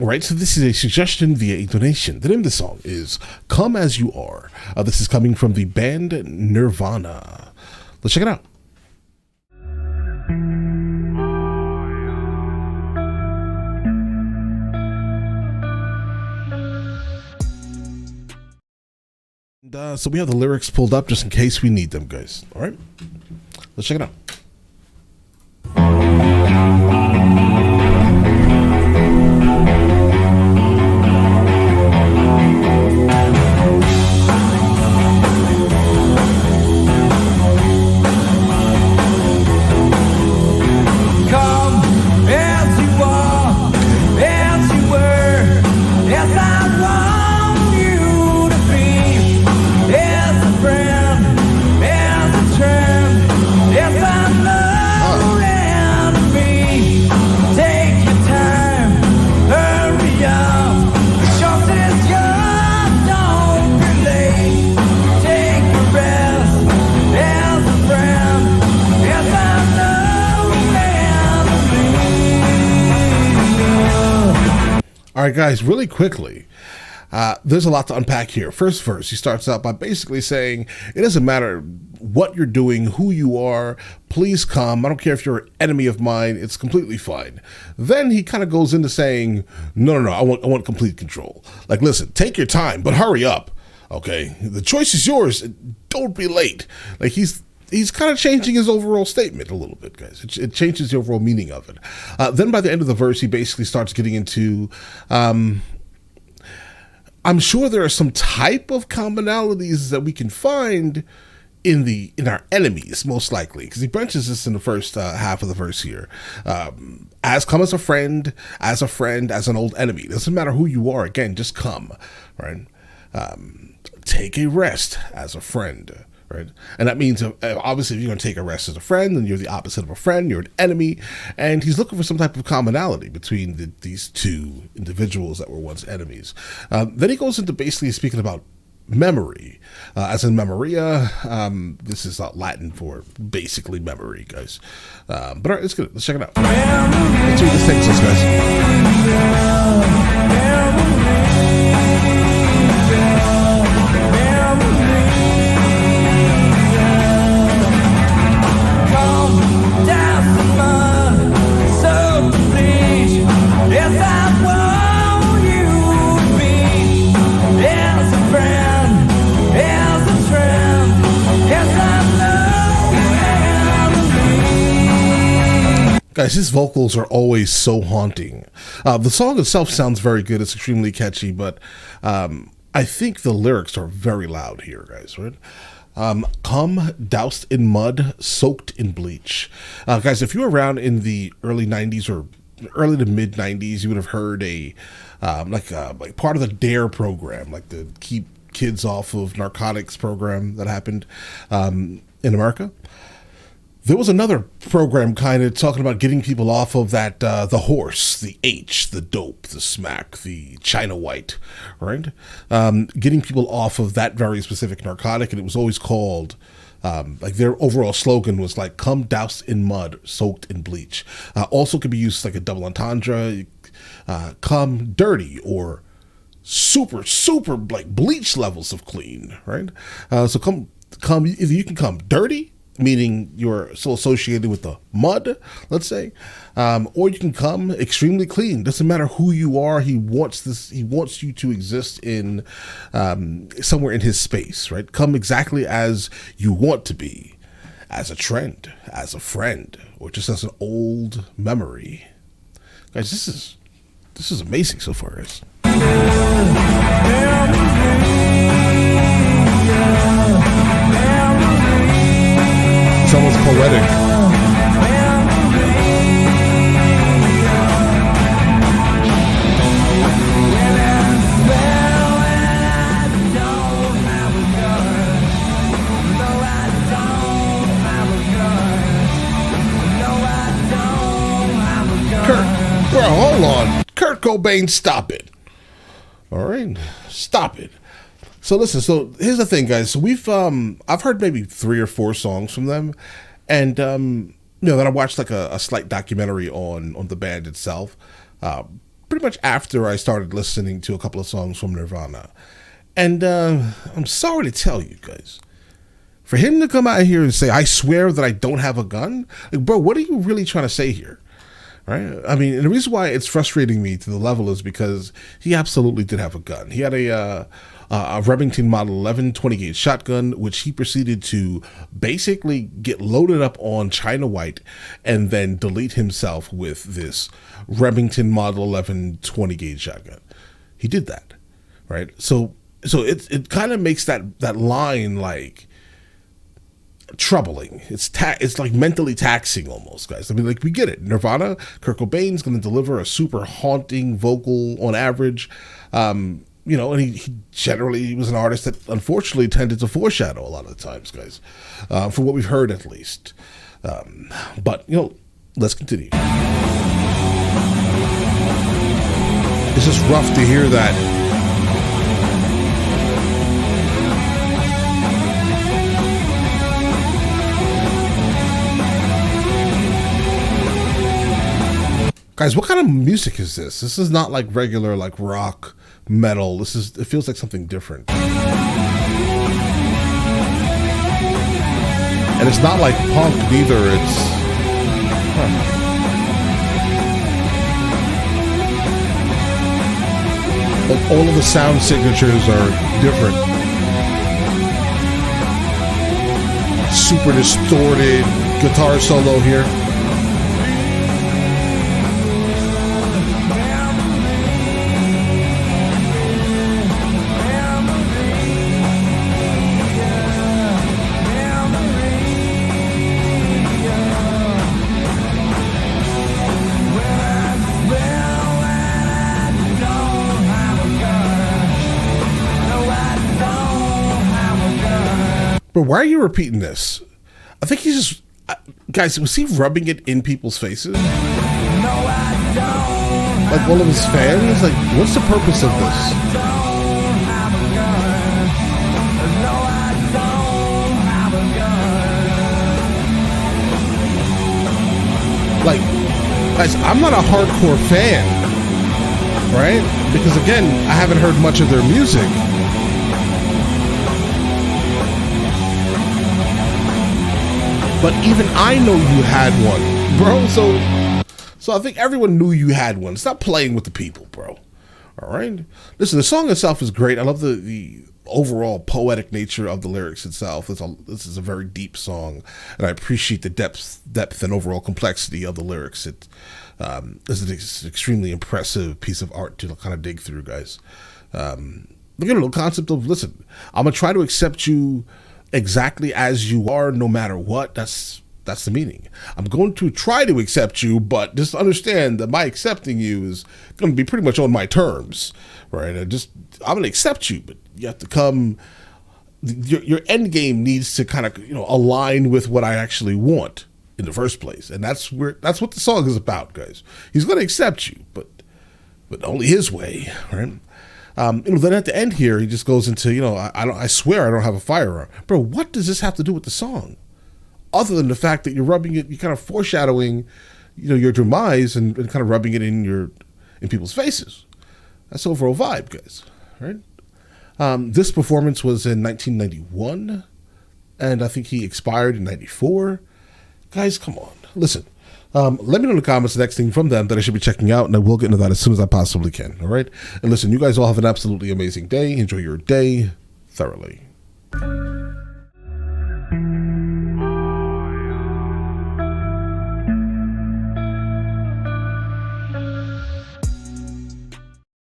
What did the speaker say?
All right, so this is a suggestion via a donation. The name of the song is Come As You Are. This is coming from the band Nirvana. Let's check it out. And, so we have the lyrics pulled up just in case we need them, guys. All right, let's check it out. All right, guys, really quickly, there's a lot to unpack here. First verse, he starts out by basically saying, it doesn't matter what you're doing, who you are, please come. I don't care if you're an enemy of mine. It's completely fine. Then he kind of goes into saying, no, I want complete control. Like, listen, take your time, but hurry up, okay? The choice is yours. Don't be late. Like, he's kind of changing his overall statement a little bit, guys. It changes the overall meaning of it. Then by the end of the verse, he basically starts getting into, I'm sure there are some type of commonalities that we can find in our enemies, most likely, because he branches this in the first half of the verse here. As come as a friend, as an old enemy. It doesn't matter who you are. Again, just come, right? Take a rest as a friend. Right, and that means obviously if you're going to take a rest as a friend, then you're the opposite of a friend. You're an enemy, and he's looking for some type of commonality between these two individuals that were once enemies. Then he goes into basically speaking about memory, as in memoria. This is Latin for basically memory, guys. But all right, let's check it out. Let's see what this takes us, guys. Guys, his vocals are always so haunting. The song itself sounds very good. It's extremely catchy, but I think the lyrics are very loud here, guys, right? Come doused in mud, soaked in bleach. Guys, if you were around in the early 90s or early to mid 90s, you would have heard like part of the DARE program, like the Keep Kids Off of Narcotics program that happened in America. There was another program kind of talking about getting people off of that, the horse, the H, the dope, the smack, the China white, right? Getting people off of that very specific narcotic, and it was always called, like their overall slogan was like, come doused in mud, soaked in bleach. Also could be used like a double entendre, come dirty, or super like bleach levels of clean, right? So come, either you can come dirty, meaning you're still associated with the mud, let's say, or you can come extremely clean. Doesn't matter who you are. He wants you to exist in somewhere in his space, right? Come exactly as you want to be, as a trend, as a friend, or just as an old memory. Guys, this is amazing so far, guys. It's almost poetic. Bro, hold on. Kurt Cobain, stop it. All right, stop it. So listen, so here's the thing, guys. So we've I've heard maybe 3 or 4 songs from them, and then I watched like a slight documentary on the band itself. pretty much after I started listening to a couple of songs from Nirvana. And I'm sorry to tell you guys, for him to come out here and say, I swear that I don't have a gun, like, bro, what are you really trying to say here? Right? I mean, and the reason why it's frustrating me to the level is because he absolutely did have a gun. He had a Remington Model 11 20 gauge shotgun, which he proceeded to basically get loaded up on China White and then delete himself with this Remington Model 11 20 gauge shotgun. He did that, right? So it kind of makes that line like troubling. It's like mentally taxing almost, guys. I mean, like, we get it. Nirvana, Kurt Cobain's going to deliver a super haunting vocal on average. And he generally was an artist that unfortunately tended to foreshadow a lot of the times, guys, from what we've heard at least. But let's continue. It's just rough to hear that. Guys, what kind of music is this? This is not like regular like rock, metal. It feels like something different. And it's not like punk neither. It's like all of the sound signatures are different. Super distorted guitar solo here. But why are you repeating this? I think he's just... guys, was he rubbing it in people's faces? Like one of his fans? Like, what's the purpose of this? Like, guys, I'm not a hardcore fan, right? Because again, I haven't heard much of their music. But even I know you had one, bro. So I think everyone knew you had one. Stop playing with the people, bro. All right? Listen, the song itself is great. I love the overall poetic nature of the lyrics itself. This is a very deep song, and I appreciate the depth and overall complexity of the lyrics. It is an extremely impressive piece of art to kind of dig through, guys. Look at the little concept of, listen, I'm going to try to accept you exactly as you are, no matter what. That's the meaning. I'm going to try to accept you, but just understand that my accepting you is going to be pretty much on my terms, right? I'm going to accept you, but you have to come. Your end game needs to kind of align with what I actually want in the first place, and that's what the song is about, guys. He's going to accept you, but only his way, right? Then at the end here, he just goes into, I swear I don't have a firearm. Bro, what does this have to do with the song? Other than the fact that you're kind of foreshadowing, your demise and kind of rubbing it in people's faces. That's the overall vibe, guys. Right? This performance was in 1991, and I think he expired in 94. Guys, come on. Listen. Let me know in the comments the next thing from them that I should be checking out, and I will get into that as soon as I possibly can. All right? And listen, you guys all have an absolutely amazing day. Enjoy your day thoroughly.